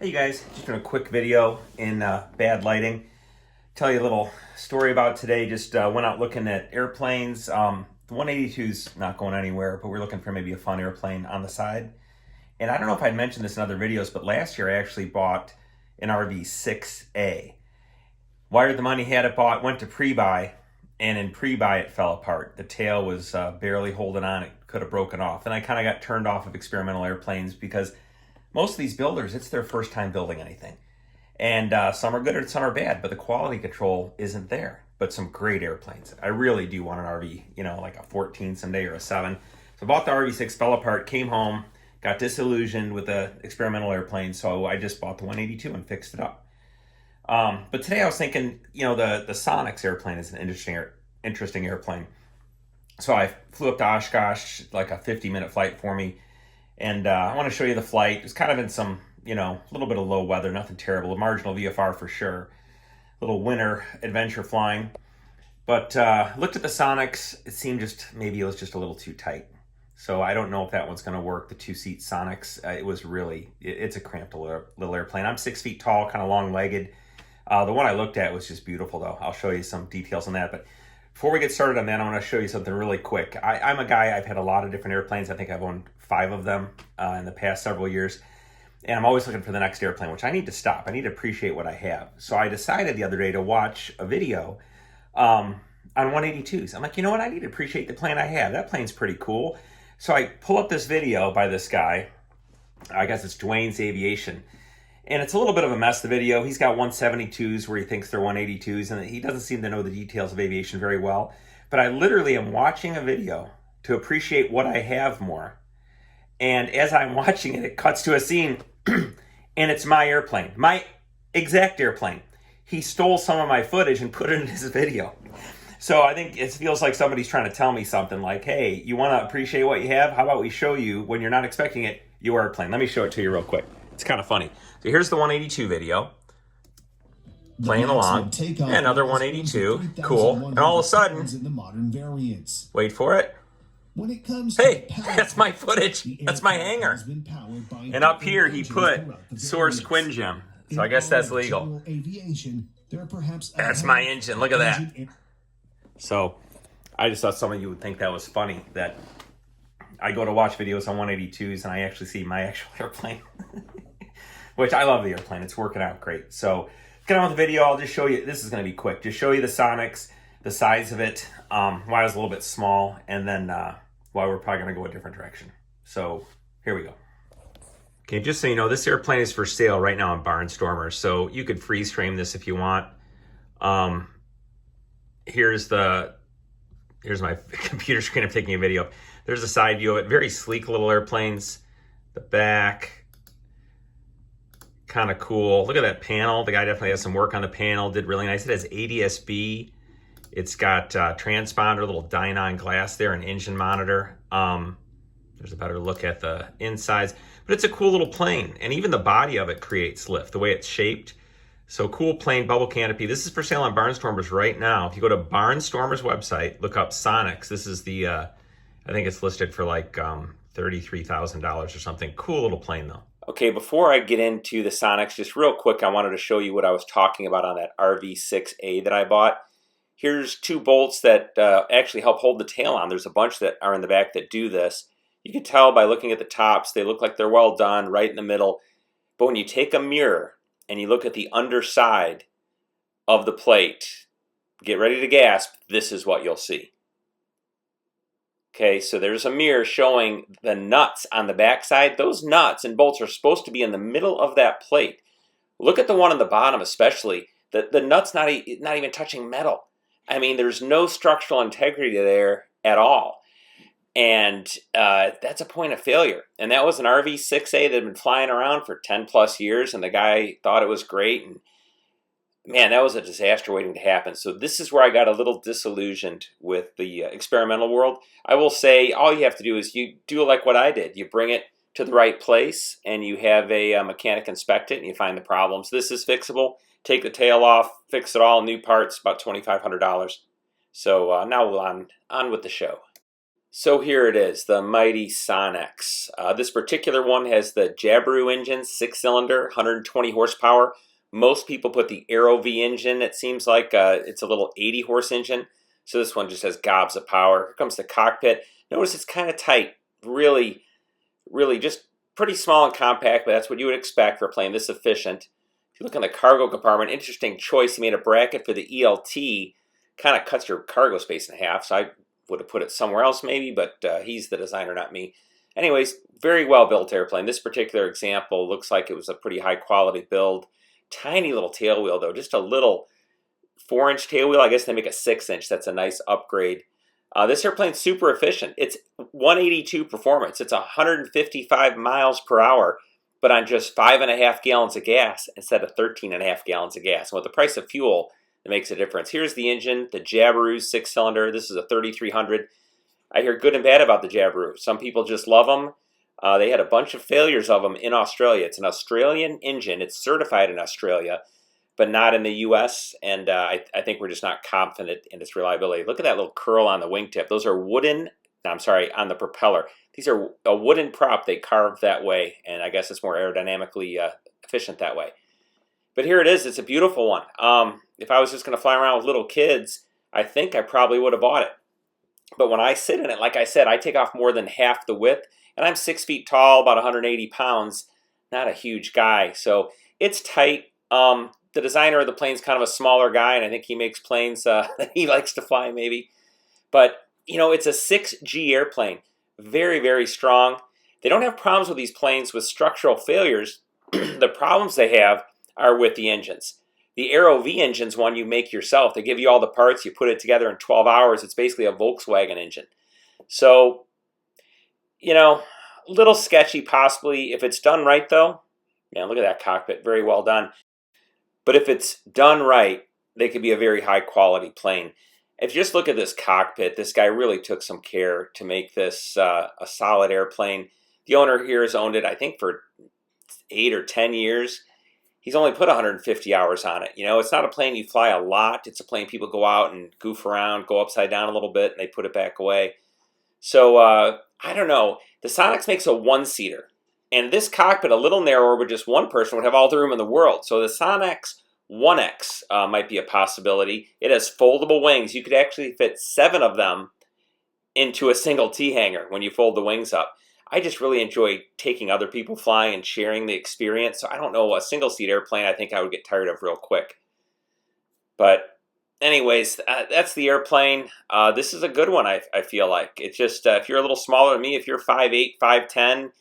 Hey guys, just doing a quick video in bad lighting. Tell you a little story about today. Just went out looking at airplanes. The 182's not going anywhere, but we're looking for maybe a fun airplane on the side. And I don't know if I'd mentioned this in other videos, but last year I actually bought an RV6A. Wired the money, had it bought, went to pre-buy, and in pre-buy it fell apart. The tail was barely holding on. It could have broken off. And I kind of got turned off of experimental airplanes because most of these builders, it's their first time building anything. And some are good and some are bad, but the quality control isn't there. But some great airplanes. I really do want an RV, you know, like a 14 someday or a 7. So I bought the RV6, fell apart, came home, got disillusioned with the experimental airplane, so I just bought the 182 and fixed it up. But today I was thinking, you know, the Sonex airplane is an interesting airplane. So I flew up to Oshkosh, like a 50-minute flight for me. And I want to show you the flight. It was kind of in some, you know, a little bit of low weather, nothing terrible. A marginal VFR for sure. A little winter adventure flying. But looked at the Sonex. It seemed maybe it was just a little too tight. So I don't know if that one's going to work, the two-seat Sonex. It was really, it's a cramped little airplane. I'm 6 feet tall, kind of long-legged. The one I looked at was just beautiful, though. I'll show you some details on that. But before we get started on that, I want to show you something really quick. I'm a guy, I've had a lot of different airplanes. I think I've owned 5 of them in the past several years. And I'm always looking for the next airplane, which I need to stop. I need to appreciate what I have. So I decided the other day to watch a video on 182s. I'm like, you know what? I need to appreciate the plane I have. That plane's pretty cool. So I pull up this video by this guy. I guess it's Dwayne's Aviation. And it's a little bit of a mess, the video. He's got 172s where he thinks they're 182s, and he doesn't seem to know the details of aviation very well. But I literally am watching a video to appreciate what I have more. And as I'm watching it, it cuts to a scene, and it's my airplane, my exact airplane. He stole some of my footage and put it in his video. So I think it feels like somebody's trying to tell me something like, hey, you want to appreciate what you have? How about we show you, when you're not expecting it, your airplane. Let me show it to you real quick. It's kind of funny. So here's the 182 video. Playing along. Another 182. Cool. And all of a sudden, wait for it. When it comes hey, that's my footage. That's my hanger. And up here, he put Source Quin Gem. So I guess that's legal. That's my engine. Look at that. So I just thought some of you would think that was funny, that I go to watch videos on 182s and I actually see my actual airplane. Which I love the airplane. It's working out great. So get on with the video. I'll just show you. This is going to be quick. Just show you the Sonex, the size of it, why it was a little bit small, and then why we're probably going to go a different direction. So here we go. Okay, just so you know, this airplane is for sale right now on Barnstormer. So you could freeze frame this if you want. Here's my computer screen. I'm taking a video. There's a side view of it. Very sleek little airplanes. The back, kind of cool. Look at that panel. The guy definitely has some work on the panel. Did really nice. It has ADS-B. It's got transponder, little Dynon glass there, an engine monitor. There's a better look at the insides. But it's a cool little plane. And even the body of it creates lift, the way it's shaped. So cool plane, bubble canopy. This is for sale on Barnstormers right now. If you go to Barnstormers website, look up Sonex. This is the, I think it's listed for like $33,000 or something. Cool little plane though. Okay, before I get into the Sonex, just real quick, I wanted to show you what I was talking about on that RV6A that I bought. Here's 2 bolts that actually help hold the tail on. There's a bunch that are in the back that do this. You can tell by looking at the tops, they look like they're well done, right in the middle. But when you take a mirror and you look at the underside of the plate, get ready to gasp, this is what you'll see. Okay, so there's a mirror showing the nuts on the backside. Those nuts and bolts are supposed to be in the middle of that plate. Look at the one on the bottom especially. The nut's not even touching metal. I mean, there's no structural integrity there at all. And that's a point of failure. And that was an RV6A that had been flying around for 10 plus years, and the guy thought it was great. And man, that was a disaster waiting to happen. So this is where I got a little disillusioned with the experimental world. I will say all you have to do is you do like what I did. You bring it to the right place, and you have a mechanic inspect it, and you find the problems. This is fixable. Take the tail off, fix it all, new parts, about $2,500. So now we'll on with the show. So here it is, the mighty Sonex. This particular one has the Jabiru engine, 6-cylinder, 120 horsepower. Most people put the Aero V engine. It seems like it's a little 80-horse engine. So this one just has gobs of power. Here comes the cockpit. Notice it's kind of tight. Really, really just pretty small and compact, but that's what you would expect for a plane this efficient. If you look in the cargo compartment, interesting choice. He made a bracket for the ELT. Kind of cuts your cargo space in half, so I would have put it somewhere else maybe, but he's the designer, not me. Anyways, very well built airplane. This particular example looks like it was a pretty high quality build. Tiny little tail wheel though, just a little 4-inch tail wheel. I guess they make a 6-inch. That's a nice upgrade. This airplane's super efficient. It's 182 performance. It's 155 miles per hour, but on just 5.5 gallons of gas instead of 13.5 gallons of gas. And with the price of fuel, it makes a difference. Here's the engine, the Jabiru 6-cylinder. This is a 3300. I hear good and bad about the Jabiru. Some people just love them. They had a bunch of failures of them in Australia. It's an Australian engine. It's certified in Australia, but not in the U.S. And I think we're just not confident in its reliability. Look at that little curl on the wingtip. Those are wooden, I'm sorry, on the propeller. These are a wooden prop they carved that way, and I guess it's more aerodynamically efficient that way. But here it is. It's a beautiful one. If I was just going to fly around with little kids, I think I probably would have bought it. But when I sit in it, like I said, I take off more than half the width, and I'm 6 feet tall, about 180 pounds, not a huge guy. So it's tight. The designer of the plane's kind of a smaller guy, and I think he makes planes that he likes to fly maybe. But, you know, it's a 6G airplane. Very, very strong. They don't have problems with these planes with structural failures. The problems they have are with the engines. The Aero V engine's one you make yourself. They give you all the parts, you put it together in 12 hours. It's basically a Volkswagen engine. So, you know, a little sketchy possibly. If it's done right though, man, look at that cockpit, very well done. But if it's done right, they could be a very high quality plane. If you just look at this cockpit, this guy really took some care to make this a solid airplane. The owner here has owned it, I think, for 8 or 10 years. He's only put 150 hours on it. You know, it's not a plane you fly a lot. It's a plane people go out and goof around, go upside down a little bit, and they put it back away. So, I don't know. The Sonex makes a one-seater. And this cockpit, a little narrower with just one person, would have all the room in the world. So the Sonex 1X might be a possibility. It has foldable wings. You could actually fit 7 of them into a single T-hanger when you fold the wings up. I just really enjoy taking other people flying and sharing the experience. So I don't know, a single-seat airplane I think I would get tired of real quick. But anyways, that's the airplane. This is a good one, I feel like. It's just, if you're a little smaller than me, if you're 5'8", 5'10",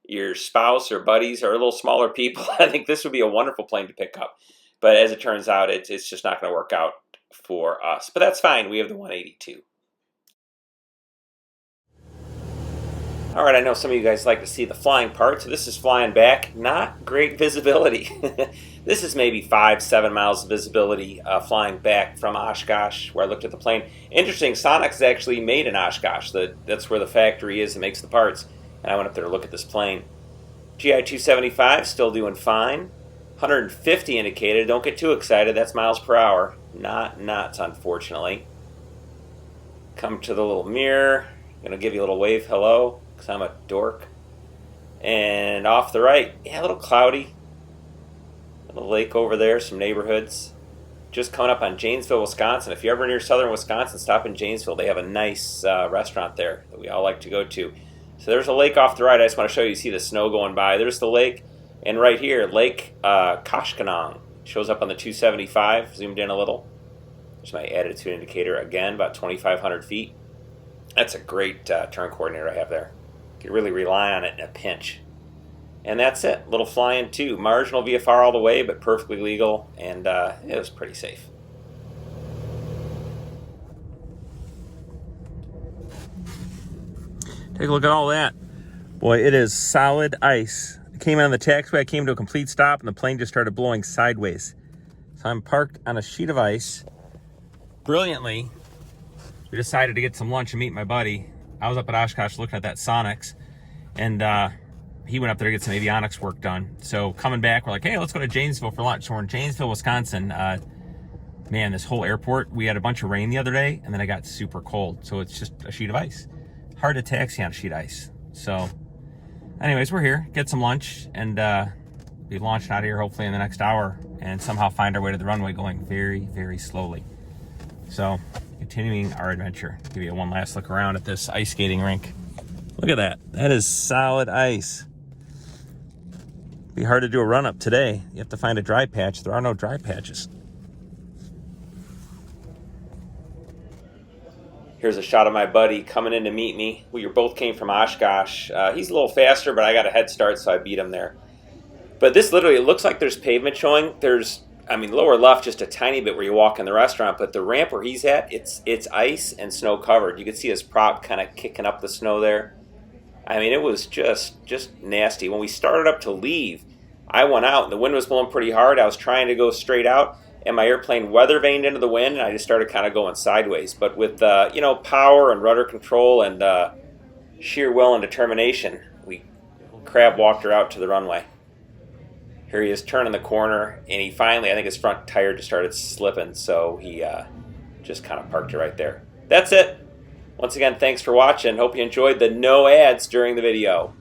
your spouse or buddies are a little smaller people, I think this would be a wonderful plane to pick up. But as it turns out, it's just not going to work out for us. But that's fine. We have the 182. All right, I know some of you guys like to see the flying part, so this is flying back. Not great visibility. This is maybe 5-7 miles of visibility flying back from Oshkosh, where I looked at the plane. Interesting, Sonex is actually made in Oshkosh. That's where the factory is that makes the parts. And I went up there to look at this plane. GI 275, still doing fine. 150 indicated. Don't get too excited. That's miles per hour. Not knots, unfortunately. Come to the little mirror. I'm going to give you a little wave hello, because I'm a dork. And off the right, yeah, a little cloudy. Little lake over there, some neighborhoods. Just coming up on Janesville, Wisconsin. If you're ever near southern Wisconsin, stop in Janesville. They have a nice restaurant there that we all like to go to. So there's a lake off the right. I just want to show you. You see the snow going by. There's the lake. And right here, Lake Koshkonong. Shows up on the 275. Zoomed in a little. There's my attitude indicator. Again, about 2,500 feet. That's a great turn coordinator I have there. You can really rely on it in a pinch. And that's it. Little flying too. Marginal VFR all the way, but perfectly legal. And it was pretty safe. Take a look at all that. Boy, it is solid ice. I came on the taxiway, I came to a complete stop, and the plane just started blowing sideways. So I'm parked on a sheet of ice. Brilliantly, we decided to get some lunch and meet my buddy. I was up at Oshkosh looking at that Sonex, and he went up there to get some avionics work done. So coming back, we're like, hey, let's go to Janesville for lunch. So we're in Janesville, Wisconsin. Man, this whole airport, we had a bunch of rain the other day, and then it got super cold. So it's just a sheet of ice. hard to taxi on sheet ice. So anyways, we're here, get some lunch, and be launching out of here hopefully in the next hour, and somehow find our way to the runway going very, very slowly. So continuing our adventure. Give you one last look around at this ice skating rink. Look at that. That is solid ice. Be hard to do a run up today. You have to find a dry patch. There are no dry patches. Here's a shot of my buddy coming in to meet me. We both came from Oshkosh. He's a little faster, but I got a head start, so I beat him there. But this literally, it looks like there's pavement showing. There's, I mean, lower left, just a tiny bit where you walk in the restaurant, but the ramp where he's at, it's ice and snow covered. You can see his prop kind of kicking up the snow there. I mean, it was just nasty. When we started up to leave, I went out, and the wind was blowing pretty hard. I was trying to go straight out, and my airplane weather vaned into the wind, and I just started kind of going sideways. But with, power and rudder control and sheer will and determination, we crab walked her out to the runway. Here he is turning the corner, and he finally, I think his front tire just started slipping, so he just kind of parked her right there. That's it. Once again, thanks for watching. Hope you enjoyed the no ads during the video.